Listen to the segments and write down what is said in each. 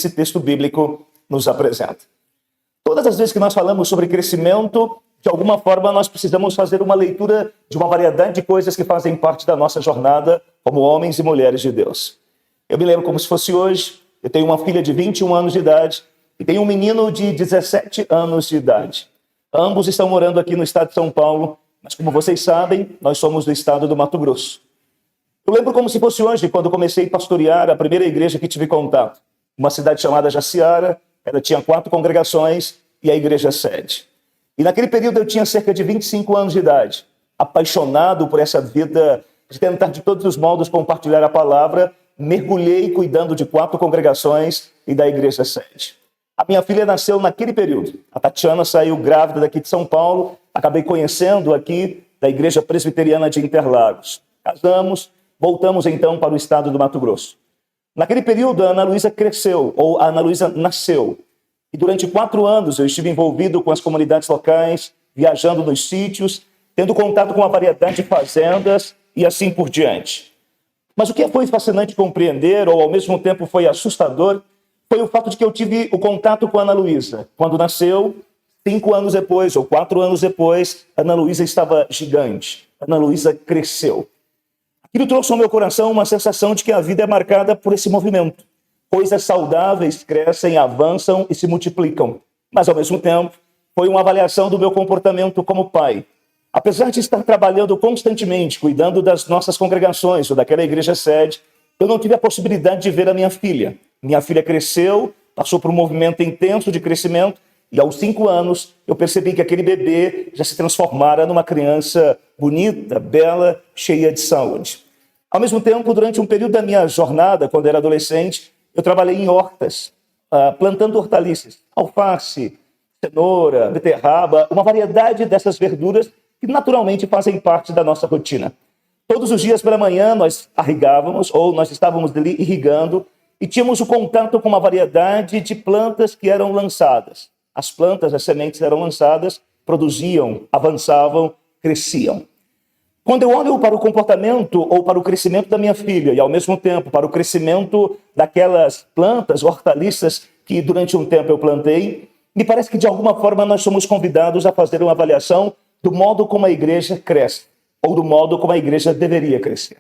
esse texto bíblico nos apresenta. Todas as vezes que nós falamos sobre crescimento, de alguma forma nós precisamos fazer uma leitura de uma variedade de coisas que fazem parte da nossa jornada como homens e mulheres de Deus. Eu me lembro como se fosse hoje, eu tenho uma filha de 21 anos de idade e tenho um menino de 17 anos de idade. Ambos estão morando aqui no estado de São Paulo, mas como vocês sabem, nós somos do estado do Mato Grosso. Eu lembro como se fosse hoje, quando comecei a pastorear a primeira igreja que tive contato. Uma cidade chamada Jaciara, ela tinha 4 congregações e a igreja sede. E naquele período eu tinha cerca de 25 anos de idade, apaixonado por essa vida de tentar de todos os modos compartilhar a palavra, mergulhei cuidando de 4 congregações e da igreja sede. A minha filha nasceu naquele período. A Tatiana saiu grávida daqui de São Paulo, acabei conhecendo aqui da Igreja Presbiteriana de Interlagos. Casamos, voltamos então para o estado do Mato Grosso. Naquele período, a Ana Luísa cresceu, ou a Ana Luísa nasceu. E durante 4 anos eu estive envolvido com as comunidades locais, viajando nos sítios, tendo contato com uma variedade de fazendas e assim por diante. Mas o que foi fascinante compreender, ou ao mesmo tempo foi assustador, foi o fato de que eu tive o contato com a Ana Luísa. Quando nasceu, 5 anos depois, ou 4 anos depois, a Ana Luísa estava gigante. A Ana Luísa cresceu. Aquilo trouxe ao meu coração uma sensação de que a vida é marcada por esse movimento. Coisas saudáveis crescem, avançam e se multiplicam. Mas, ao mesmo tempo, foi uma avaliação do meu comportamento como pai. Apesar de estar trabalhando constantemente, cuidando das nossas congregações ou daquela igreja sede, eu não tive a possibilidade de ver a minha filha. Minha filha cresceu, passou por um movimento intenso de crescimento, e aos 5 anos eu percebi que aquele bebê já se transformara numa criança bonita, bela, cheia de saúde. Ao mesmo tempo, durante um período da minha jornada, quando era adolescente, eu trabalhei em hortas, plantando hortaliças, alface, cenoura, beterraba, uma variedade dessas verduras que naturalmente fazem parte da nossa rotina. Todos os dias pela manhã nós irrigávamos, ou nós estávamos ali irrigando, e tínhamos o contato com uma variedade de plantas que eram lançadas. As plantas, as sementes eram lançadas, produziam, avançavam, cresciam. Quando eu olho para o comportamento ou para o crescimento da minha filha e, ao mesmo tempo, para o crescimento daquelas plantas, hortaliças que durante um tempo eu plantei, me parece que, de alguma forma, nós somos convidados a fazer uma avaliação do modo como a igreja cresce, ou do modo como a igreja deveria crescer.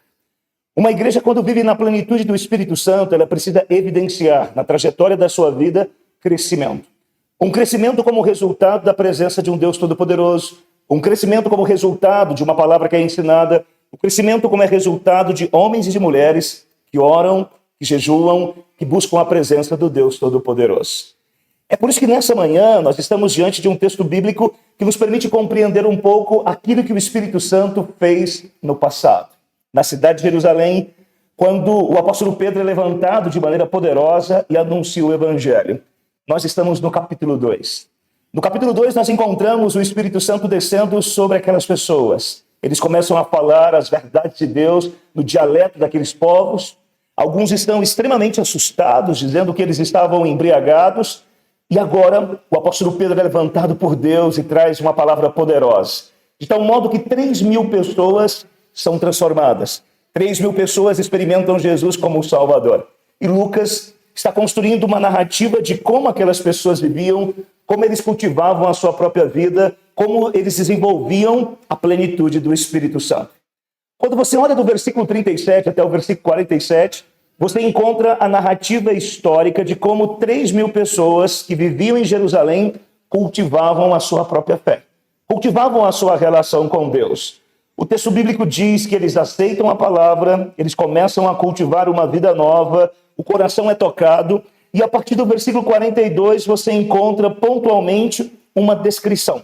Uma igreja, quando vive na plenitude do Espírito Santo, ela precisa evidenciar, na trajetória da sua vida, crescimento. Um crescimento como resultado da presença de um Deus Todo-Poderoso, um crescimento como resultado de uma palavra que é ensinada, um crescimento como é resultado de homens e de mulheres que oram, que jejuam, que buscam a presença do Deus Todo-Poderoso. É por isso que nessa manhã nós estamos diante de um texto bíblico que nos permite compreender um pouco aquilo que o Espírito Santo fez no passado. Na cidade de Jerusalém, quando o apóstolo Pedro é levantado de maneira poderosa e anuncia o Evangelho. Nós estamos no capítulo 2. No capítulo 2 nós encontramos o Espírito Santo descendo sobre aquelas pessoas. Eles começam a falar as verdades de Deus no dialeto daqueles povos. Alguns estão extremamente assustados, dizendo que eles estavam embriagados. E agora o apóstolo Pedro é levantado por Deus e traz uma palavra poderosa. De tal modo que 3.000 pessoas são transformadas. 3.000 pessoas experimentam Jesus como o Salvador. E Lucas está construindo uma narrativa de como aquelas pessoas viviam, como eles cultivavam a sua própria vida, como eles desenvolviam a plenitude do Espírito Santo. Quando você olha do versículo 37 até o versículo 47, você encontra a narrativa histórica de como 3.000 pessoas que viviam em Jerusalém cultivavam a sua própria fé, cultivavam a sua relação com Deus. O texto bíblico diz que eles aceitam a palavra, eles começam a cultivar uma vida nova, o coração é tocado, e a partir do versículo 42 você encontra pontualmente uma descrição,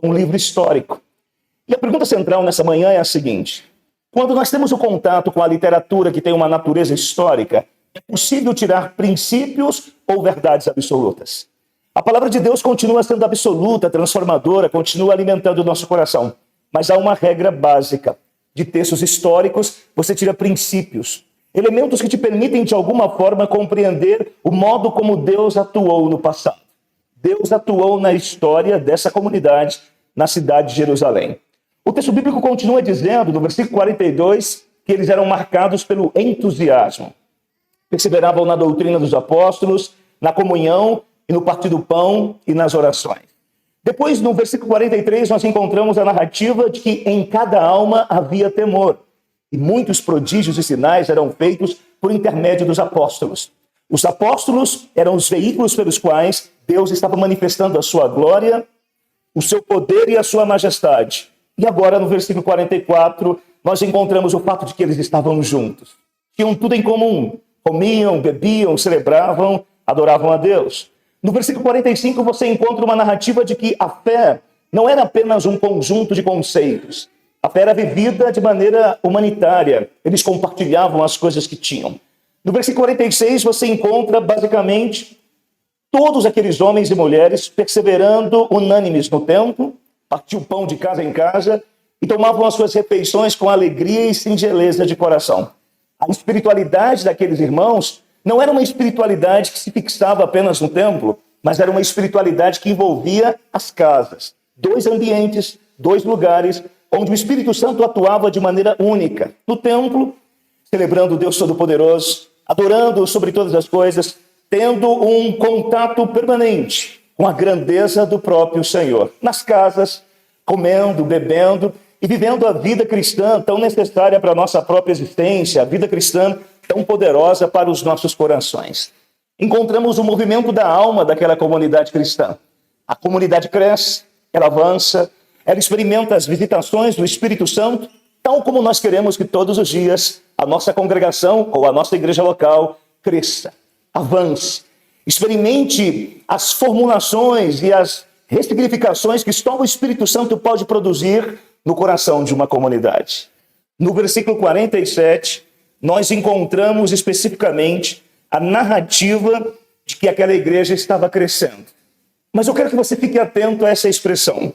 um livro histórico. E a pergunta central nessa manhã é a seguinte: quando nós temos o contato com a literatura que tem uma natureza histórica, é possível tirar princípios ou verdades absolutas? A palavra de Deus continua sendo absoluta, transformadora, continua alimentando o nosso coração. Mas há uma regra básica. De textos históricos, você tira princípios, elementos que te permitem, de alguma forma, compreender o modo como Deus atuou no passado. Deus atuou na história dessa comunidade, na cidade de Jerusalém. O texto bíblico continua dizendo, no versículo 42, que eles eram marcados pelo entusiasmo. Perseveravam na doutrina dos apóstolos, na comunhão e no partir do pão e nas orações. Depois, no versículo 43, nós encontramos a narrativa de que em cada alma havia temor. E muitos prodígios e sinais eram feitos por intermédio dos apóstolos. Os apóstolos eram os veículos pelos quais Deus estava manifestando a sua glória, o seu poder e a sua majestade. E agora, no versículo 44, nós encontramos o fato de que eles estavam juntos. Tinham tudo em comum. Comiam, bebiam, celebravam, adoravam a Deus. No versículo 45, você encontra uma narrativa de que a fé não era apenas um conjunto de conceitos. A fé era vivida de maneira humanitária. Eles compartilhavam as coisas que tinham. No versículo 46, você encontra, basicamente, todos aqueles homens e mulheres perseverando unânimes no templo, partiam o pão de casa em casa e tomavam as suas refeições com alegria e singeleza de coração. A espiritualidade daqueles irmãos não era uma espiritualidade que se fixava apenas no templo, mas era uma espiritualidade que envolvia as casas. 2 ambientes, 2 lugares, onde o Espírito Santo atuava de maneira única. No templo, celebrando o Deus Todo-Poderoso, adorando sobre todas as coisas, tendo um contato permanente com a grandeza do próprio Senhor. Nas casas, comendo, bebendo e vivendo a vida cristã tão necessária para a nossa própria existência, a vida cristã tão poderosa para os nossos corações. Encontramos o movimento da alma daquela comunidade cristã. A comunidade cresce, ela avança, ela experimenta as visitações do Espírito Santo, tal como nós queremos que todos os dias a nossa congregação ou a nossa igreja local cresça, avance, experimente as formulações e as ressignificações que só o Espírito Santo pode produzir no coração de uma comunidade. No versículo 47, nós encontramos especificamente a narrativa de que aquela igreja estava crescendo. Mas eu quero que você fique atento a essa expressão.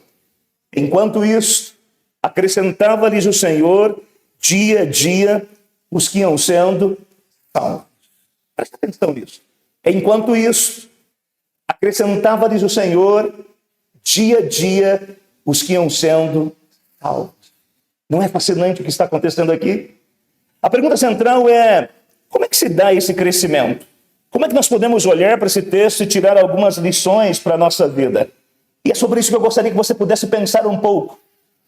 Enquanto isso, acrescentava-lhes o Senhor, dia a dia, os que iam sendo salvos. Presta atenção nisso. Enquanto isso, acrescentava-lhes o Senhor, dia a dia, os que iam sendo salvos. Não é fascinante o que está acontecendo aqui? A pergunta central é, como é que se dá esse crescimento? Como é que nós podemos olhar para esse texto e tirar algumas lições para a nossa vida? E é sobre isso que eu gostaria que você pudesse pensar um pouco.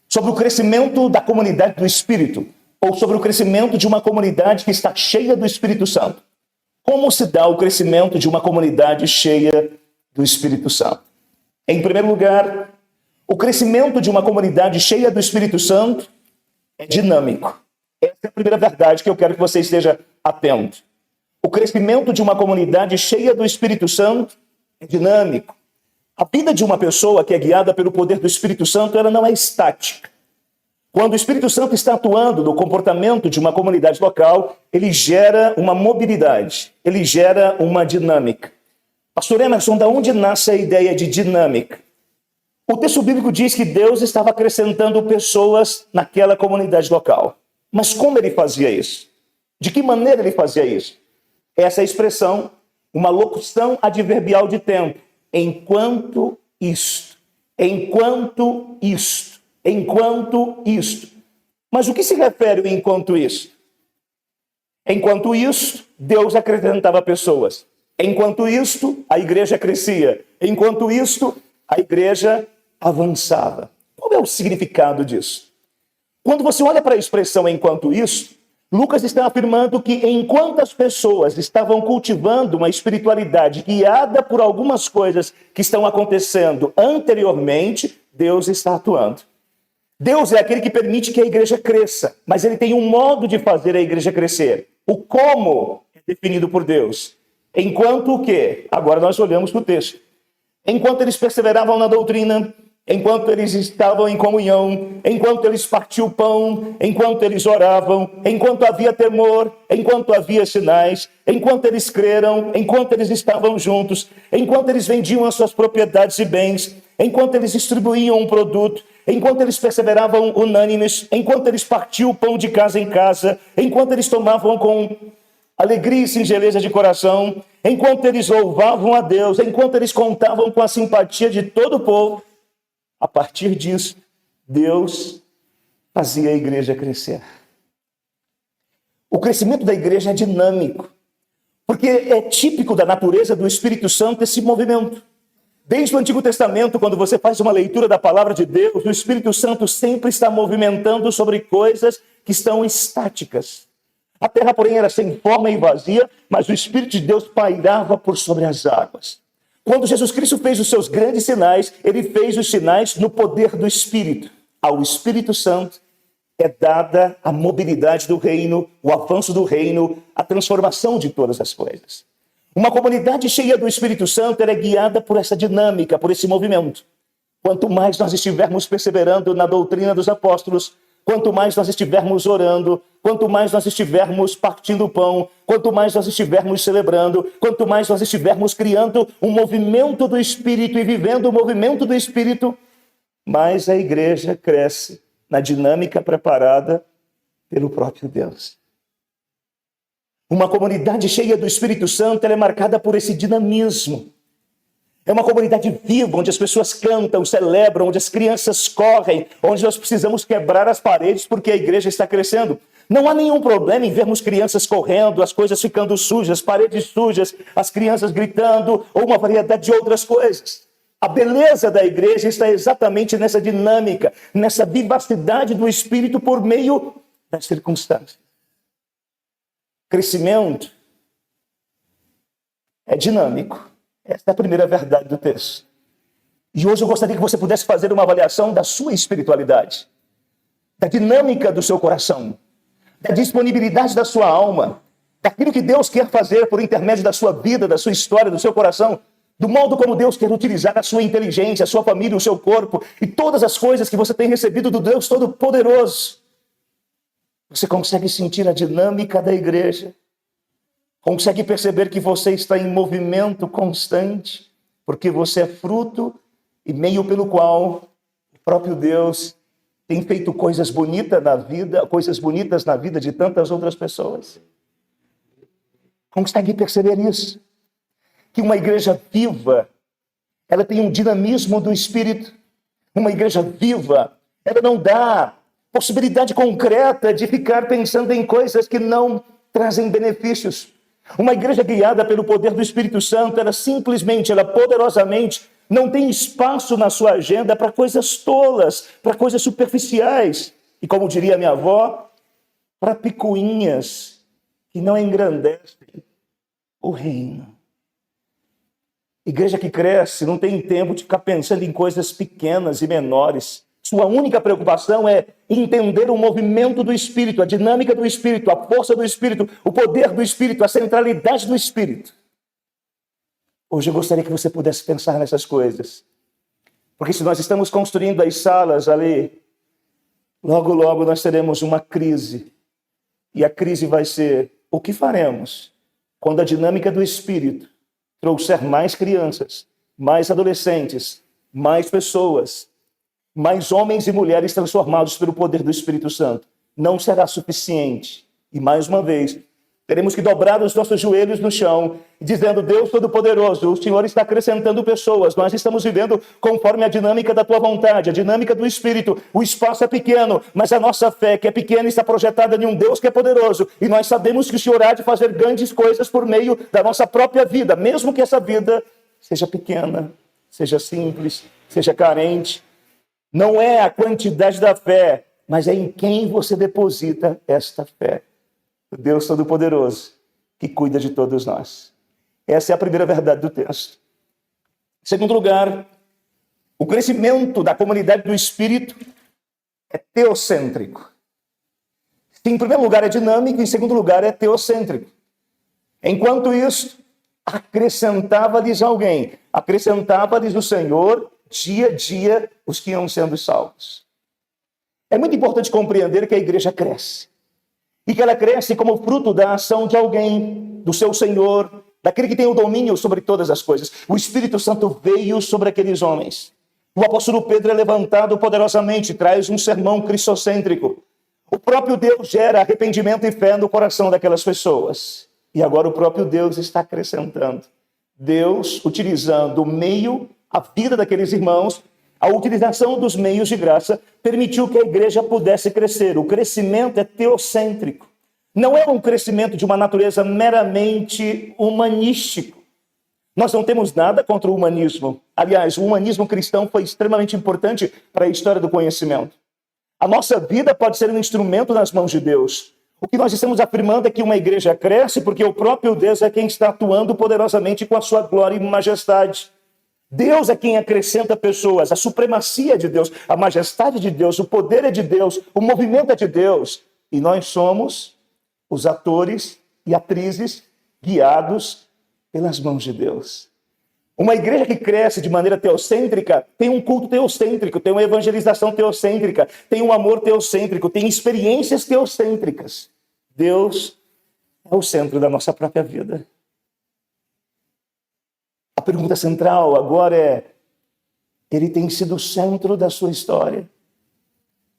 Sobre o crescimento da comunidade do Espírito, ou sobre o crescimento de uma comunidade que está cheia do Espírito Santo. Como se dá o crescimento de uma comunidade cheia do Espírito Santo? Em primeiro lugar, o crescimento de uma comunidade cheia do Espírito Santo é dinâmico. Essa é a primeira verdade que eu quero que você esteja atento. O crescimento de uma comunidade cheia do Espírito Santo é dinâmico. A vida de uma pessoa que é guiada pelo poder do Espírito Santo, ela não é estática. Quando o Espírito Santo está atuando no comportamento de uma comunidade local, ele gera uma mobilidade, ele gera uma dinâmica. Pastor Emerson, de onde nasce a ideia de dinâmica? O texto bíblico diz que Deus estava acrescentando pessoas naquela comunidade local. Mas como ele fazia isso? De que maneira ele fazia isso? Essa expressão, uma locução adverbial de tempo. Enquanto isto, enquanto isto, enquanto isto. Mas o que se refere ao enquanto isto? Enquanto isto, Deus acrescentava pessoas. Enquanto isto, a igreja crescia. Enquanto isto, a igreja avançava. Qual é o significado disso? Quando você olha para a expressão enquanto isto, Lucas está afirmando que enquanto as pessoas estavam cultivando uma espiritualidade guiada por algumas coisas que estão acontecendo anteriormente, Deus está atuando. Deus é aquele que permite que a igreja cresça, mas ele tem um modo de fazer a igreja crescer. O como é definido por Deus. Enquanto o quê? Agora nós olhamos para o texto. Enquanto eles perseveravam na doutrina, enquanto eles estavam em comunhão, enquanto eles partiam o pão, enquanto eles oravam, enquanto havia temor, enquanto havia sinais, enquanto eles creram, enquanto eles estavam juntos, enquanto eles vendiam as suas propriedades e bens, enquanto eles distribuíam um produto, enquanto eles perseveravam unânimes, enquanto eles partiam o pão de casa em casa, enquanto eles tomavam com alegria e singeleza de coração, enquanto eles louvavam a Deus, enquanto eles contavam com a simpatia de todo o povo. A partir disso, Deus fazia a igreja crescer. O crescimento da igreja é dinâmico. Porque é típico da natureza do Espírito Santo esse movimento. Desde o Antigo Testamento, quando você faz uma leitura da palavra de Deus, o Espírito Santo sempre está movimentando sobre coisas que estão estáticas. A terra, porém, era sem forma e vazia, mas o Espírito de Deus pairava por sobre as águas. Quando Jesus Cristo fez os seus grandes sinais, ele fez os sinais no poder do Espírito. Ao Espírito Santo é dada a mobilidade do reino, o avanço do reino, a transformação de todas as coisas. Uma comunidade cheia do Espírito Santo ela é guiada por essa dinâmica, por esse movimento. Quanto mais nós estivermos perseverando na doutrina dos apóstolos, quanto mais nós estivermos orando, quanto mais nós estivermos partindo o pão, quanto mais nós estivermos celebrando, quanto mais nós estivermos criando um movimento do Espírito e vivendo o movimento do Espírito, mais a igreja cresce na dinâmica preparada pelo próprio Deus. Uma comunidade cheia do Espírito Santo ela é marcada por esse dinamismo. É uma comunidade viva, onde as pessoas cantam, celebram, onde as crianças correm, onde nós precisamos quebrar as paredes porque a igreja está crescendo. Não há nenhum problema em vermos crianças correndo, as coisas ficando sujas, paredes sujas, as crianças gritando, ou uma variedade de outras coisas. A beleza da igreja está exatamente nessa dinâmica, nessa vivacidade do Espírito por meio das circunstâncias. Crescimento é dinâmico. Essa é a primeira verdade do texto. E hoje eu gostaria que você pudesse fazer uma avaliação da sua espiritualidade, da dinâmica do seu coração, da disponibilidade da sua alma, daquilo que Deus quer fazer por intermédio da sua vida, da sua história, do seu coração, do modo como Deus quer utilizar a sua inteligência, a sua família, o seu corpo e todas as coisas que você tem recebido do Deus Todo-Poderoso. Você consegue sentir a dinâmica da igreja? Consegue perceber que você está em movimento constante? Porque você é fruto e meio pelo qual o próprio Deus tem feito coisas bonitas na vida de tantas outras pessoas. Consegue perceber isso? Que uma igreja viva, ela tem um dinamismo do Espírito. Uma igreja viva, ela não dá possibilidade concreta de ficar pensando em coisas que não trazem benefícios. Uma igreja guiada pelo poder do Espírito Santo, ela poderosamente não tem espaço na sua agenda para coisas tolas, para coisas superficiais. E como diria minha avó, para picuinhas que não engrandecem o reino. Igreja que cresce não tem tempo de ficar pensando em coisas pequenas e menores. Sua única preocupação é entender o movimento do Espírito, a dinâmica do Espírito, a força do Espírito, o poder do Espírito, a centralidade do Espírito. Hoje eu gostaria que você pudesse pensar nessas coisas. Porque se nós estamos construindo as salas ali, logo, logo nós teremos uma crise. E a crise vai ser: o que faremos quando a dinâmica do Espírito trouxer mais crianças, mais adolescentes, mais pessoas, mais homens e mulheres transformados pelo poder do Espírito Santo? Não será suficiente. E mais uma vez, teremos que dobrar os nossos joelhos no chão, dizendo: Deus Todo-Poderoso, o Senhor está acrescentando pessoas, nós estamos vivendo conforme a dinâmica da Tua vontade, a dinâmica do Espírito. O espaço é pequeno, mas a nossa fé, que é pequena, está projetada em um Deus que é poderoso, e nós sabemos que o Senhor há de fazer grandes coisas por meio da nossa própria vida, mesmo que essa vida seja pequena, seja simples, seja carente. Não é a quantidade da fé, mas é em quem você deposita esta fé. O Deus Todo-Poderoso, que cuida de todos nós. Essa é a primeira verdade do texto. Em segundo lugar, o crescimento da comunidade do Espírito é teocêntrico. Em primeiro lugar é dinâmico, em segundo lugar é teocêntrico. Enquanto isso, acrescentava-lhes alguém, acrescentava-lhes o Senhor, dia a dia, os que iam sendo salvos. É muito importante compreender que a igreja cresce. E que ela cresce como fruto da ação de alguém, do seu Senhor, daquele que tem o domínio sobre todas as coisas. O Espírito Santo veio sobre aqueles homens. O apóstolo Pedro é levantado poderosamente, traz um sermão cristocêntrico. O próprio Deus gera arrependimento e fé no coração daquelas pessoas. E agora o próprio Deus está acrescentando. Deus, utilizando o meio, a vida daqueles irmãos, a utilização dos meios de graça, permitiu que a igreja pudesse crescer. O crescimento é teocêntrico. não é um crescimento de uma natureza meramente humanístico. Nós não temos nada contra o humanismo. Aliás, o humanismo cristão foi extremamente importante para a história do conhecimento. A nossa vida pode ser um instrumento nas mãos de Deus. O que nós estamos afirmando é que uma igreja cresce porque o próprio Deus é quem está atuando poderosamente com a sua glória e majestade. Deus é quem acrescenta pessoas, a supremacia de Deus, a majestade de Deus, o poder é de Deus, o movimento é de Deus. E nós somos os atores e atrizes guiados pelas mãos de Deus. Uma igreja que cresce de maneira teocêntrica tem um culto teocêntrico, tem uma evangelização teocêntrica, tem um amor teocêntrico, tem experiências teocêntricas. Deus é o centro da nossa própria vida. A pergunta central agora é: Ele tem sido o centro da sua história?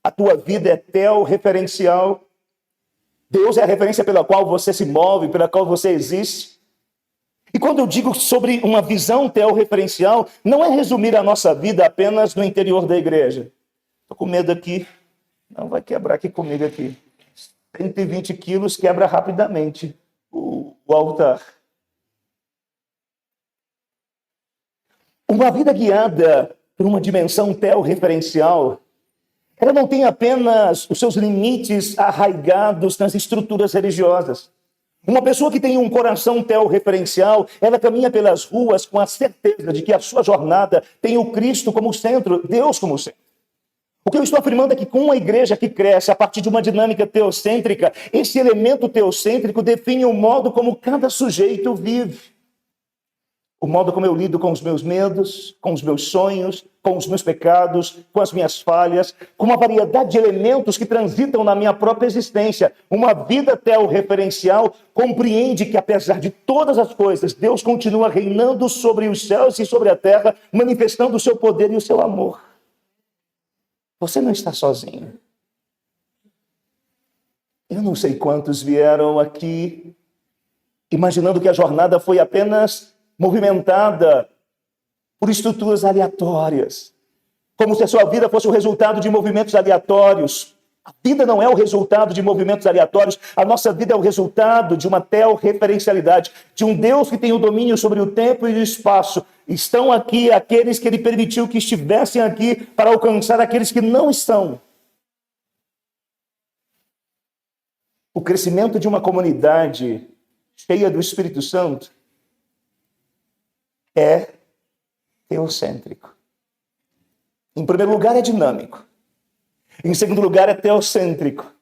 A tua vida é teo-referencial? Deus é a referência pela qual você se move, pela qual você existe? E quando eu digo sobre uma visão teo-referencial, não é resumir a nossa vida apenas no interior da igreja. Estou com medo aqui. Não vai quebrar aqui comigo aqui. 120 quilos quebra rapidamente o altar. Uma vida guiada por uma dimensão teo-referencial, ela não tem apenas os seus limites arraigados nas estruturas religiosas. Uma pessoa que tem um coração teo-referencial, ela caminha pelas ruas com a certeza de que a sua jornada tem o Cristo como centro, Deus como centro. O que eu estou afirmando é que com uma igreja que cresce a partir de uma dinâmica teocêntrica, esse elemento teocêntrico define o modo como cada sujeito vive. O modo como eu lido com os meus medos, com os meus sonhos, com os meus pecados, com as minhas falhas, com uma variedade de elementos que transitam na minha própria existência. Uma vida teo-referencial compreende que, apesar de todas as coisas, Deus continua reinando sobre os céus e sobre a terra, manifestando o seu poder e o seu amor. Você não está sozinho. Eu não sei quantos vieram aqui imaginando que a jornada foi apenas movimentada por estruturas aleatórias, como se a sua vida fosse o resultado de movimentos aleatórios. A vida não é o resultado de movimentos aleatórios, a nossa vida é o resultado de uma teo-referencialidade, de um Deus que tem o domínio sobre o tempo e o espaço. Estão aqui aqueles que Ele permitiu que estivessem aqui para alcançar aqueles que não estão. O crescimento de uma comunidade cheia do Espírito Santo é teocêntrico. Em primeiro lugar, é dinâmico. Em segundo lugar, é teocêntrico.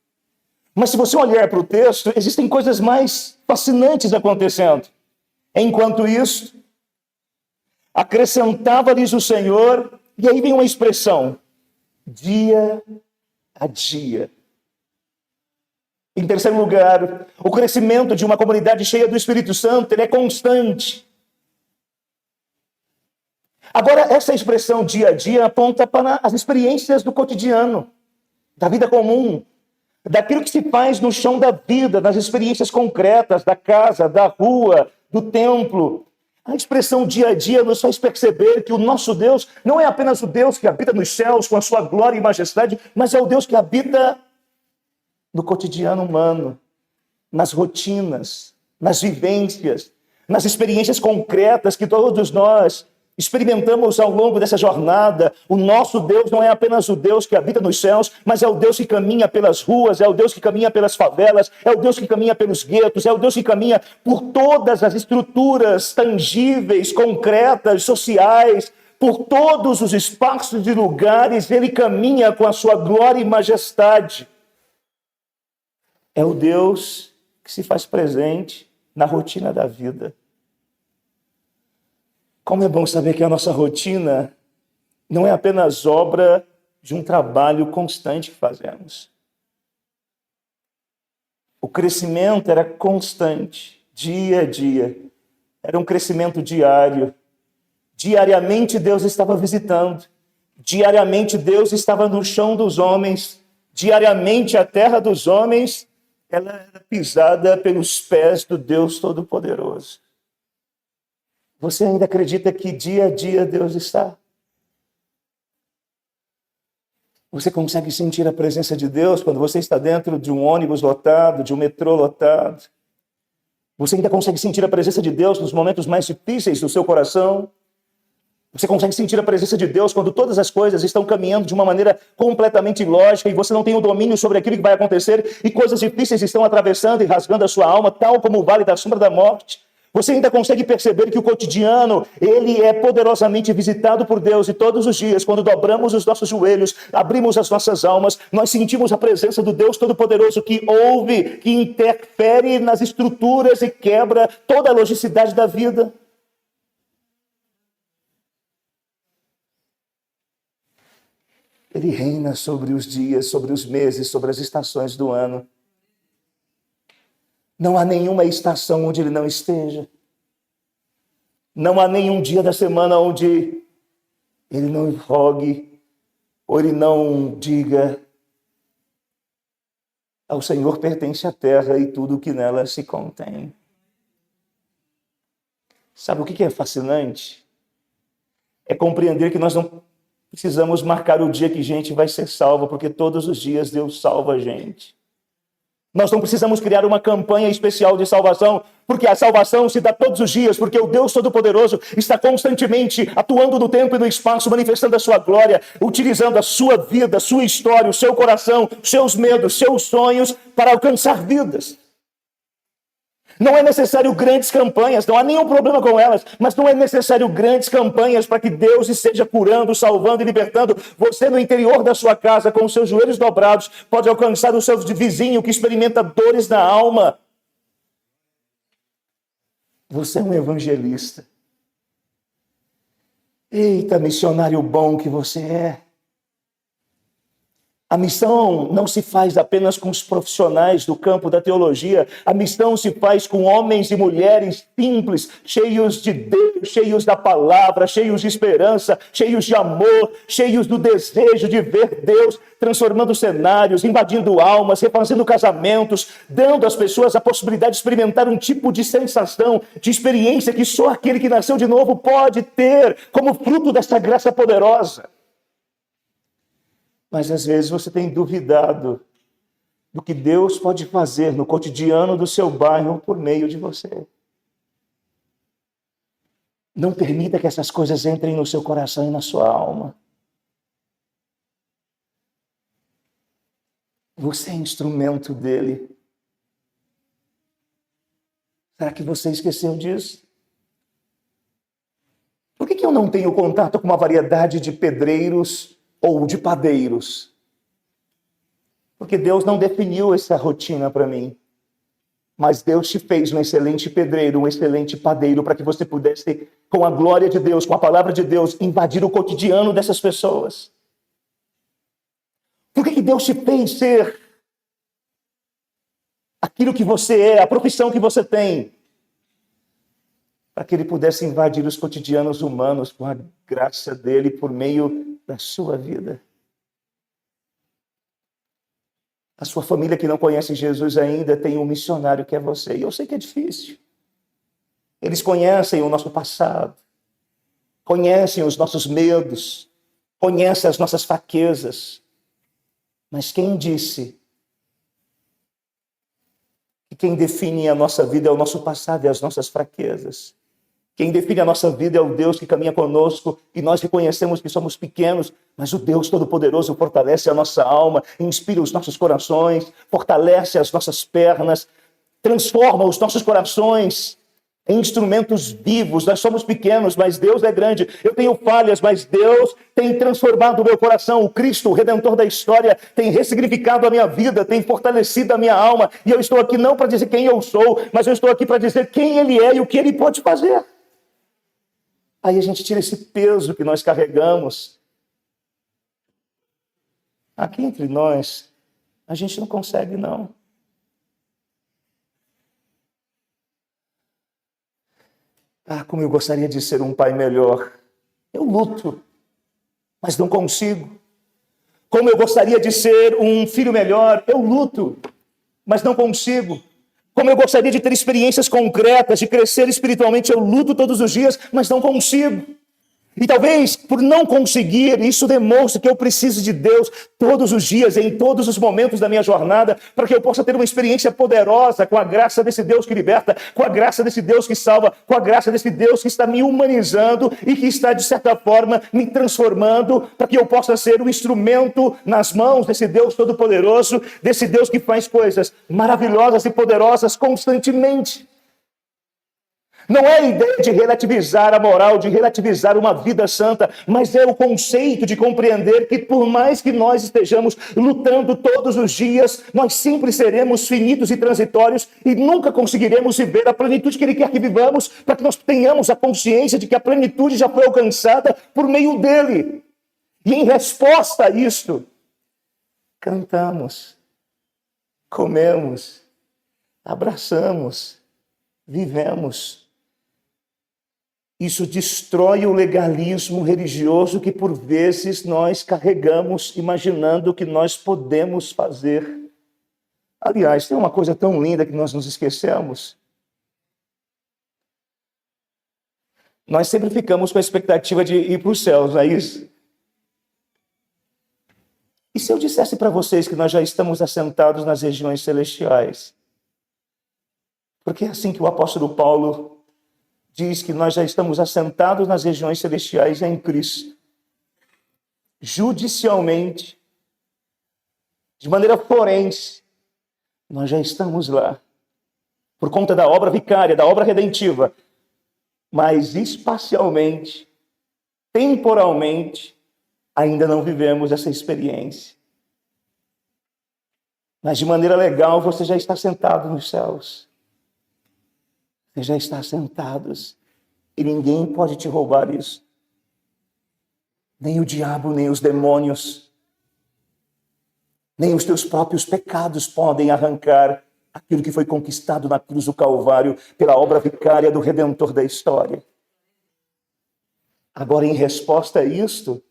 Mas se você olhar para o texto, existem coisas mais fascinantes acontecendo. Enquanto isso, acrescentava-lhes o Senhor, e aí vem uma expressão: dia a dia. Em terceiro lugar, o crescimento de uma comunidade cheia do Espírito Santo, ele é constante. Agora, essa expressão dia a dia aponta para as experiências do cotidiano, da vida comum, daquilo que se faz no chão da vida, das experiências concretas, da casa, da rua, do templo. A expressão dia a dia nos faz perceber que o nosso Deus não é apenas o Deus que habita nos céus com a sua glória e majestade, mas é o Deus que habita no cotidiano humano, nas rotinas, nas vivências, nas experiências concretas que todos nós experimentamos ao longo dessa jornada. O nosso Deus não é apenas o Deus que habita nos céus, mas é o Deus que caminha pelas ruas, é o Deus que caminha pelas favelas, é o Deus que caminha pelos guetos, é o Deus que caminha por todas as estruturas tangíveis, concretas, sociais, por todos os espaços e lugares. Ele caminha com a sua glória e majestade. É o Deus que se faz presente na rotina da vida. Como é bom saber que a nossa rotina não é apenas obra de um trabalho constante que fazemos. O crescimento era constante, dia a dia. Era um crescimento diário. Diariamente Deus estava visitando. Diariamente Deus estava no chão dos homens. Diariamente a terra dos homens, ela era pisada pelos pés do Deus Todo-Poderoso. Você ainda acredita que dia a dia Deus está? Você consegue sentir a presença de Deus quando você está dentro de um ônibus lotado, de um metrô lotado? Você ainda consegue sentir a presença de Deus nos momentos mais difíceis do seu coração? Você consegue sentir a presença de Deus quando todas as coisas estão caminhando de uma maneira completamente ilógica e você não tem o domínio sobre aquilo que vai acontecer e coisas difíceis estão atravessando e rasgando a sua alma, tal como o vale da sombra da morte? Você ainda consegue perceber que o cotidiano, ele é poderosamente visitado por Deus e todos os dias, quando dobramos os nossos joelhos, abrimos as nossas almas, nós sentimos a presença do Deus Todo-Poderoso que ouve, que interfere nas estruturas e quebra toda a logicidade da vida. Ele reina sobre os dias, sobre os meses, sobre as estações do ano. Não há nenhuma estação onde ele não esteja. Não há nenhum dia da semana onde ele não rogue ou ele não diga: ao Senhor pertence a terra e tudo o que nela se contém. Sabe o que é fascinante? É compreender que nós não precisamos marcar o dia que gente vai ser salva, porque todos os dias Deus salva a gente. Nós não precisamos criar uma campanha especial de salvação, porque a salvação se dá todos os dias, porque o Deus Todo-Poderoso está constantemente atuando no tempo e no espaço, manifestando a sua glória, utilizando a sua vida, a sua história, o seu coração, seus medos, seus sonhos para alcançar vidas. Não é necessário grandes campanhas, não há nenhum problema com elas, mas não é necessário grandes campanhas para que Deus esteja curando, salvando e libertando. Você no interior da sua casa, com os seus joelhos dobrados, pode alcançar o seu vizinho que experimenta dores na alma. Você é um evangelista. Eita, missionário bom que você é. A missão não se faz apenas com os profissionais do campo da teologia. A missão se faz com homens e mulheres simples, cheios de Deus, cheios da palavra, cheios de esperança, cheios de amor, cheios do desejo de ver Deus transformando cenários, invadindo almas, refazendo casamentos, dando às pessoas a possibilidade de experimentar um tipo de sensação, de experiência que só aquele que nasceu de novo pode ter como fruto dessa graça poderosa. Mas às vezes você tem duvidado do que Deus pode fazer no cotidiano do seu bairro por meio de você. Não permita que essas coisas entrem no seu coração e na sua alma. Você é instrumento dele. Será que você esqueceu disso? Por que eu não tenho contato com uma variedade de pedreiros ou de padeiros? Porque Deus não definiu essa rotina para mim. Mas Deus te fez um excelente pedreiro, um excelente padeiro, para que você pudesse, com a glória de Deus, com a palavra de Deus, invadir o cotidiano dessas pessoas. Por que Deus te fez ser aquilo que você é, a profissão que você tem? Para que ele pudesse invadir os cotidianos humanos com a graça dele por meio da sua vida. A sua família que não conhece Jesus ainda tem um missionário que é você. E eu sei que é difícil. Eles conhecem o nosso passado, conhecem os nossos medos, conhecem as nossas fraquezas. Mas quem disse que quem define a nossa vida é o nosso passado e as nossas fraquezas? Quem define a nossa vida é o Deus que caminha conosco e nós reconhecemos que somos pequenos, mas o Deus Todo-Poderoso fortalece a nossa alma, inspira os nossos corações, fortalece as nossas pernas, transforma os nossos corações em instrumentos vivos. Nós somos pequenos, mas Deus é grande. Eu tenho falhas, mas Deus tem transformado o meu coração. O Cristo, o Redentor da história, tem ressignificado a minha vida, tem fortalecido a minha alma. E eu estou aqui não para dizer quem eu sou, mas eu estou aqui para dizer quem Ele é e o que Ele pode fazer. Aí a gente tira esse peso que nós carregamos. Aqui entre nós, a gente não consegue, não. Ah, como eu gostaria de ser um pai melhor. Eu luto, mas não consigo. Como eu gostaria de ser um filho melhor. Eu luto, mas não consigo. Como eu gostaria de ter experiências concretas, de crescer espiritualmente. Eu luto todos os dias, mas não consigo. E talvez por não conseguir, isso demonstre que eu preciso de Deus todos os dias, em todos os momentos da minha jornada, para que eu possa ter uma experiência poderosa com a graça desse Deus que liberta, com a graça desse Deus que salva, com a graça desse Deus que está me humanizando e que está, de certa forma, me transformando, para que eu possa ser um instrumento nas mãos desse Deus todo-poderoso, desse Deus que faz coisas maravilhosas e poderosas constantemente. Não é a ideia de relativizar a moral, de relativizar uma vida santa, mas é o conceito de compreender que por mais que nós estejamos lutando todos os dias, nós sempre seremos finitos e transitórios e nunca conseguiremos viver a plenitude que Ele quer que vivamos, para que nós tenhamos a consciência de que a plenitude já foi alcançada por meio dEle. E em resposta a isto, cantamos, comemos, abraçamos, vivemos. Isso destrói o legalismo religioso que por vezes nós carregamos imaginando que nós podemos fazer. Aliás, tem uma coisa tão linda que nós nos esquecemos. Nós sempre ficamos com a expectativa de ir para os céus, não é isso? E se eu dissesse para vocês que nós já estamos assentados nas regiões celestiais? Porque é assim que o apóstolo Paulo diz que nós já estamos assentados nas regiões celestiais em Cristo. Judicialmente, de maneira forense, nós já estamos lá. Por conta da obra vicária, da obra redentiva. Mas espacialmente, temporalmente, ainda não vivemos essa experiência. Mas de maneira legal, você já está sentado nos céus. Você já está sentados e ninguém pode te roubar isso. Nem o diabo, nem os demônios, nem os teus próprios pecados podem arrancar aquilo que foi conquistado na cruz do Calvário pela obra vicária do Redentor da história. Agora, em resposta a isto,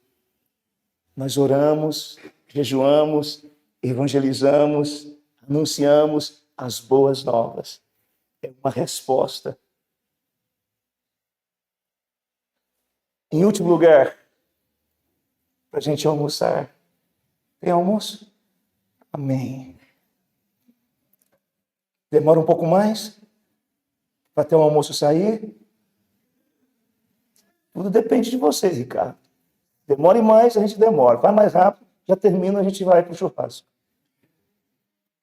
nós oramos, jejuamos, evangelizamos, anunciamos as boas novas. É uma resposta. Em último lugar, para a gente almoçar. Tem almoço? Amém. Demora um pouco mais para ter o almoço sair? Tudo depende de você, Ricardo. Demore mais, a gente demora. Vai mais rápido, já termina, a gente vai para o churrasco.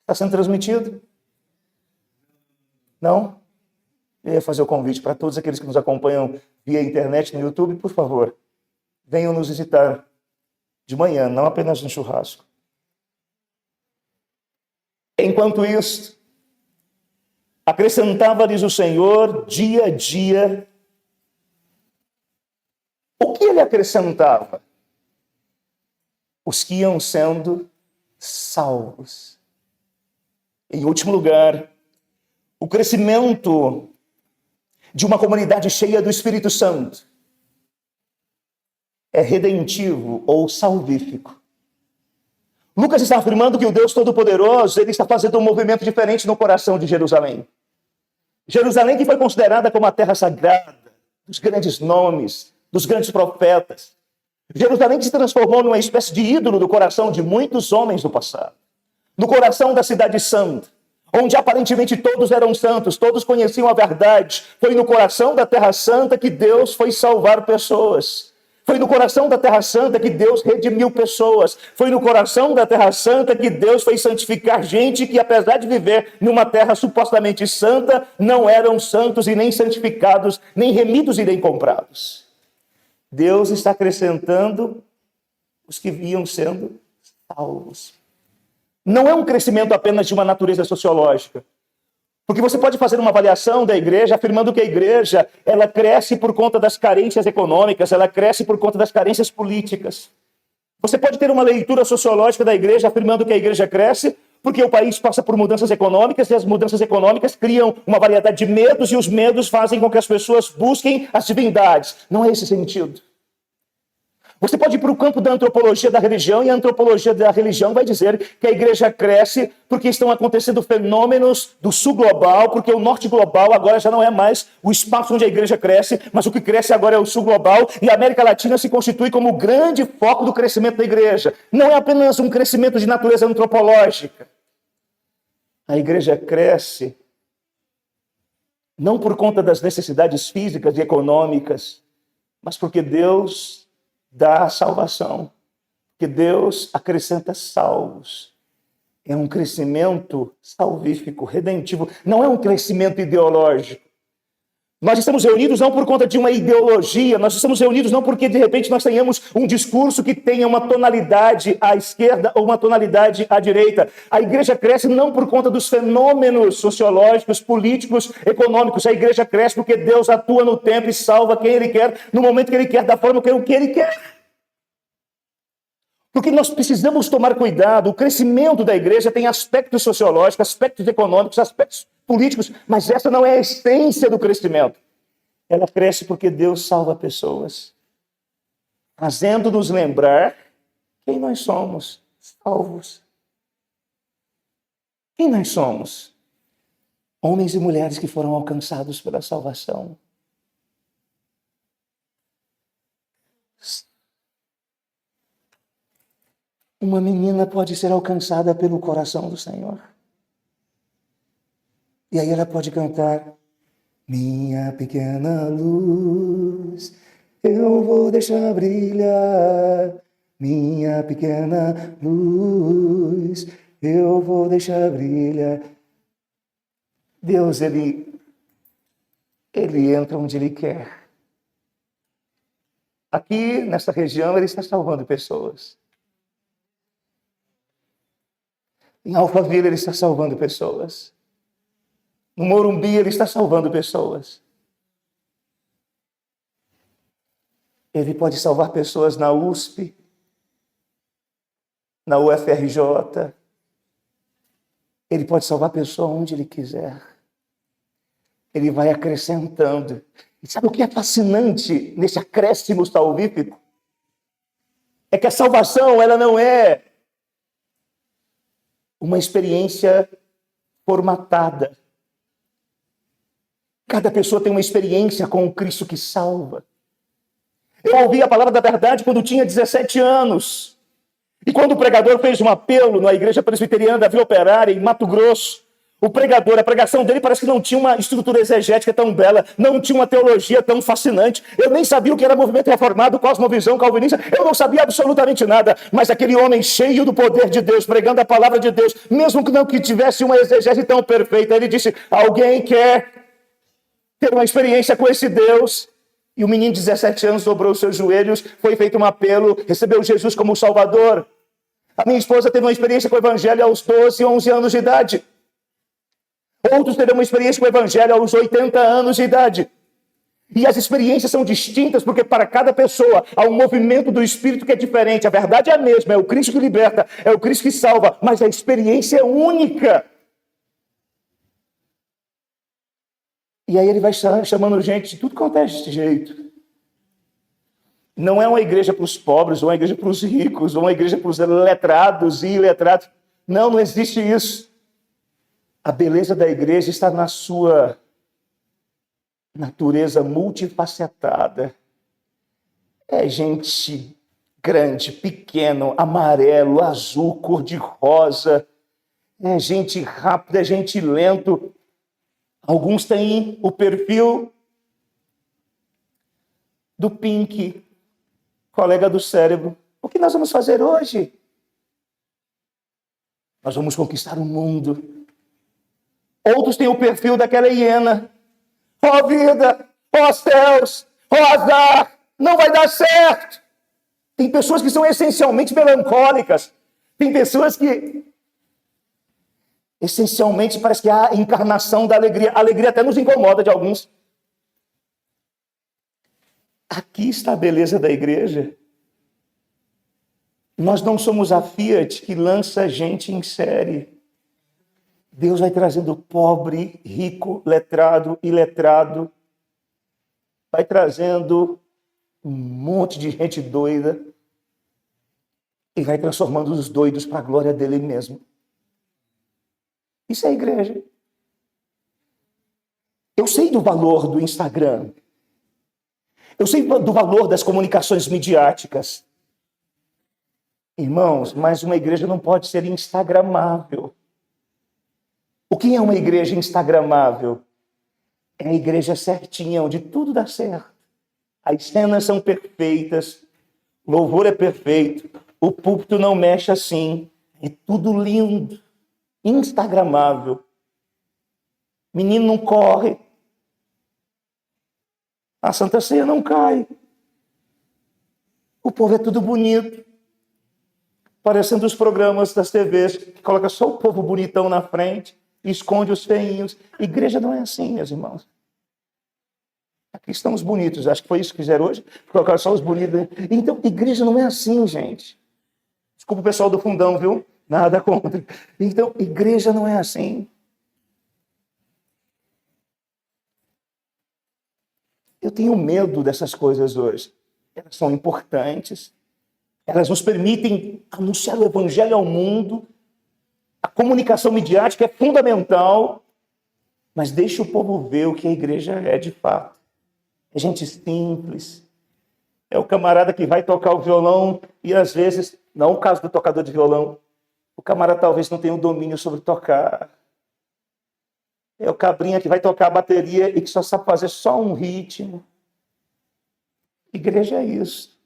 Está sendo transmitido? Não? Eu ia fazer o convite para todos aqueles que nos acompanham via internet, no YouTube, por favor, venham nos visitar de manhã, não apenas no churrasco. Enquanto isto, acrescentava-lhes o Senhor dia a dia. O que Ele acrescentava? Os que iam sendo salvos. Em último lugar, o crescimento de uma comunidade cheia do Espírito Santo é redentivo ou salvífico. Lucas está afirmando que o Deus Todo-Poderoso, ele está fazendo um movimento diferente no coração de Jerusalém. Jerusalém que foi considerada como a terra sagrada, dos grandes nomes, dos grandes profetas. Jerusalém que se transformou numa espécie de ídolo do coração de muitos homens do passado. No coração da cidade santa, onde aparentemente todos eram santos, todos conheciam a verdade. Foi no coração da Terra Santa que Deus foi salvar pessoas. Foi no coração da Terra Santa que Deus redimiu pessoas. Foi no coração da Terra Santa que Deus foi santificar gente que, apesar de viver numa terra supostamente santa, não eram santos e nem santificados, nem remidos e nem comprados. Deus está acrescentando os que iam sendo salvos. Não é um crescimento apenas de uma natureza sociológica. Porque você pode fazer uma avaliação da igreja afirmando que a igreja ela cresce por conta das carências econômicas, ela cresce por conta das carências políticas. Você pode ter uma leitura sociológica da igreja afirmando que a igreja cresce porque o país passa por mudanças econômicas e as mudanças econômicas criam uma variedade de medos e os medos fazem com que as pessoas busquem as divindades. Não é esse sentido. Você pode ir para o campo da antropologia da religião, e a antropologia da religião vai dizer que a igreja cresce porque estão acontecendo fenômenos do sul global, porque o norte global agora já não é mais o espaço onde a igreja cresce, mas o que cresce agora é o sul global, e a América Latina se constitui como o grande foco do crescimento da igreja. Não é apenas um crescimento de natureza antropológica. A igreja cresce não por conta das necessidades físicas e econômicas, mas porque Deus dá a salvação, que Deus acrescenta salvos. É um crescimento salvífico, redentivo, não é um crescimento ideológico. Nós estamos reunidos não por conta de uma ideologia, nós estamos reunidos não porque de repente nós tenhamos um discurso que tenha uma tonalidade à esquerda ou uma tonalidade à direita. A igreja cresce não por conta dos fenômenos sociológicos, políticos, econômicos. A igreja cresce porque Deus atua no tempo e salva quem Ele quer, no momento que Ele quer, da forma que Ele quer. Porque nós precisamos tomar cuidado. O crescimento da igreja tem aspectos sociológicos, aspectos econômicos, aspectos políticos, mas essa não é a essência do crescimento. Ela cresce porque Deus salva pessoas, fazendo-nos lembrar quem nós somos, salvos. Quem nós somos? Homens e mulheres que foram alcançados pela salvação. Uma menina pode ser alcançada pelo coração do Senhor. E aí ela pode cantar: minha pequena luz, eu vou deixar brilhar. Minha pequena luz, eu vou deixar brilhar. Deus, Ele entra onde Ele quer. Aqui, nessa região, Ele está salvando pessoas. Em Alphaville, Ele está salvando pessoas. No Morumbi, Ele está salvando pessoas. Ele pode salvar pessoas na USP, na UFRJ. Ele pode salvar pessoas onde Ele quiser. Ele vai acrescentando. E sabe o que é fascinante nesse acréscimo salvífico? É que a salvação, ela não é uma experiência formatada. Cada pessoa tem uma experiência com o Cristo que salva. Eu ouvi a palavra da verdade quando tinha 17 anos. E quando o pregador fez um apelo na igreja presbiteriana da Vila Operária, em Mato Grosso, o pregador, a pregação dele parece que não tinha uma estrutura exegética tão bela, não tinha uma teologia tão fascinante. Eu nem sabia o que era movimento reformado, cosmovisão calvinista, eu não sabia absolutamente nada. Mas aquele homem cheio do poder de Deus, pregando a palavra de Deus, mesmo que não que tivesse uma exegese tão perfeita, ele disse: alguém quer ter uma experiência com esse Deus? E o menino de 17 anos dobrou os seus joelhos, foi feito um apelo, recebeu Jesus como Salvador. A minha esposa teve uma experiência com o Evangelho aos 12, 11 anos de idade. Outros terão uma experiência com o Evangelho aos 80 anos de idade. E as experiências são distintas, porque para cada pessoa há um movimento do Espírito que é diferente. A verdade é a mesma, é o Cristo que liberta, é o Cristo que salva, mas a experiência é única. E aí ele vai chamando gente de tudo quanto é desse jeito. Não é uma igreja para os pobres, ou uma igreja para os ricos, ou uma igreja para os letrados e iletrados. Não, não existe isso. A beleza da igreja está na sua natureza multifacetada. É gente grande, pequeno, amarelo, azul, cor-de-rosa. É gente rápida, é gente lento. Alguns têm o perfil do Pink, colega do cérebro. O que nós vamos fazer hoje? Nós vamos conquistar o mundo. Outros têm o perfil daquela hiena. Ó vida, ó céus, ó azar, não vai dar certo. Tem pessoas que são essencialmente melancólicas. Tem pessoas que essencialmente parece que há a encarnação da alegria. A alegria até nos incomoda de alguns. Aqui está a beleza da igreja. Nós não somos a Fiat que lança gente em série. Deus vai trazendo pobre, rico, letrado, iletrado. Vai trazendo um monte de gente doida. e vai transformando os doidos para a glória dele mesmo. Isso é igreja. Eu sei do valor do Instagram. Eu sei do valor das comunicações midiáticas. Irmãos, mas uma igreja não pode ser instagramável. O que é uma igreja instagramável? É a igreja certinha, onde tudo dá certo. As cenas são perfeitas, o louvor é perfeito, o púlpito não mexe assim, é tudo lindo, instagramável. Menino não corre, a Santa Ceia não cai. O povo é tudo bonito, parecendo os programas das TVs, que coloca só o povo bonitão na frente e esconde os feinhos. Igreja não é assim, meus irmãos. Aqui estamos bonitos, acho que foi isso que fizeram hoje, colocaram só os bonitos. Então, igreja não é assim, gente. Desculpa o pessoal do fundão, viu? Nada contra. Então, igreja não é assim. Eu tenho medo dessas coisas hoje. Elas são importantes, elas nos permitem anunciar o evangelho ao mundo, a comunicação midiática é fundamental, mas deixa o povo ver o que a igreja é de fato. É gente simples, é o camarada que vai tocar o violão e às vezes, não o caso do tocador de violão, o camarada talvez não tenha o domínio sobre tocar. É o cabrinha que vai tocar a bateria e que só sabe fazer só um ritmo. Igreja é isso.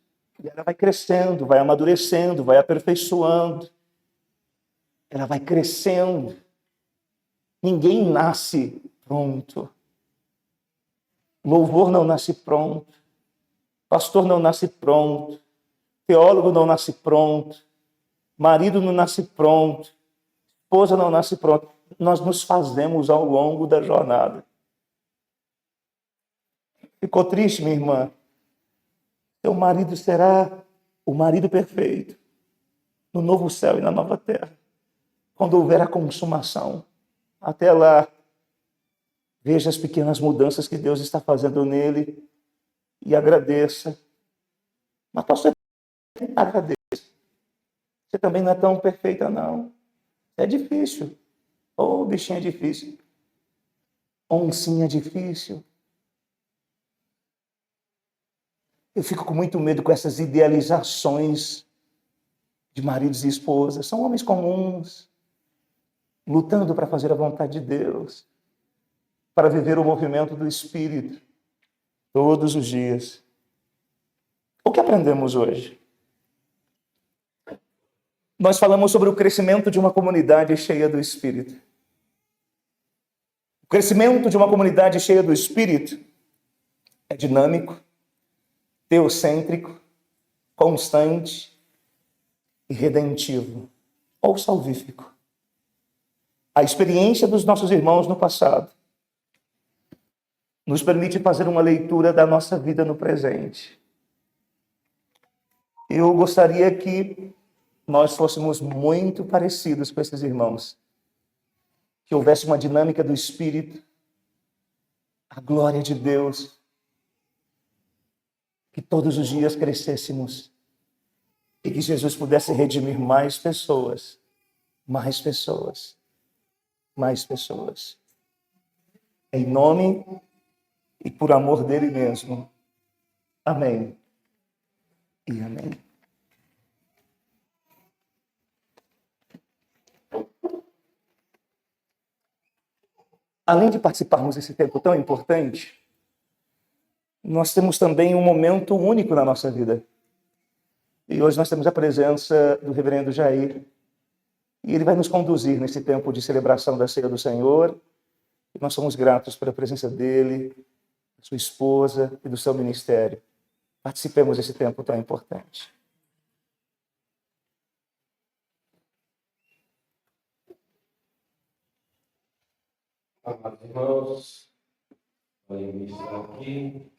E ela vai crescendo, vai amadurecendo, vai aperfeiçoando. Ela vai crescendo. Ninguém nasce pronto. Louvor não nasce pronto. Pastor não nasce pronto. Teólogo não nasce pronto. Marido não nasce pronto. Esposa não nasce pronto. Nós nos fazemos ao longo da jornada. Ficou triste, minha irmã? Seu marido será o marido perfeito no novo céu e na nova terra. Quando houver a consumação. Até lá, veja as pequenas mudanças que Deus está fazendo nele e agradeça. Mas pastor, agradeça. Você também não é tão perfeita, não. É difícil. Oh, bichinho é difícil. Oncinha é difícil. Eu fico com muito medo com essas idealizações de maridos e esposas. São homens comuns, lutando para fazer a vontade de Deus, para viver o movimento do Espírito todos os dias. O que aprendemos hoje? Nós falamos sobre o crescimento de uma comunidade cheia do Espírito. O crescimento de uma comunidade cheia do Espírito é dinâmico, teocêntrico, constante e redentivo, ou salvífico. A experiência dos nossos irmãos no passado nos permite fazer uma leitura da nossa vida no presente. Eu gostaria que nós fôssemos muito parecidos com esses irmãos, que houvesse uma dinâmica do Espírito, a glória de Deus, que todos os dias crescêssemos e que Jesus pudesse redimir mais pessoas, mais pessoas, mais pessoas. Em nome e por amor dele mesmo. Amém e amém. Além de participarmos desse tempo tão importante, nós temos também um momento único na nossa vida. E hoje nós temos a presença do reverendo Jair. E ele vai nos conduzir nesse tempo de celebração da Ceia do Senhor. E nós somos gratos pela presença dele, da sua esposa e do seu ministério. Participemos desse tempo tão importante. Amados irmãos, vou iniciar aqui.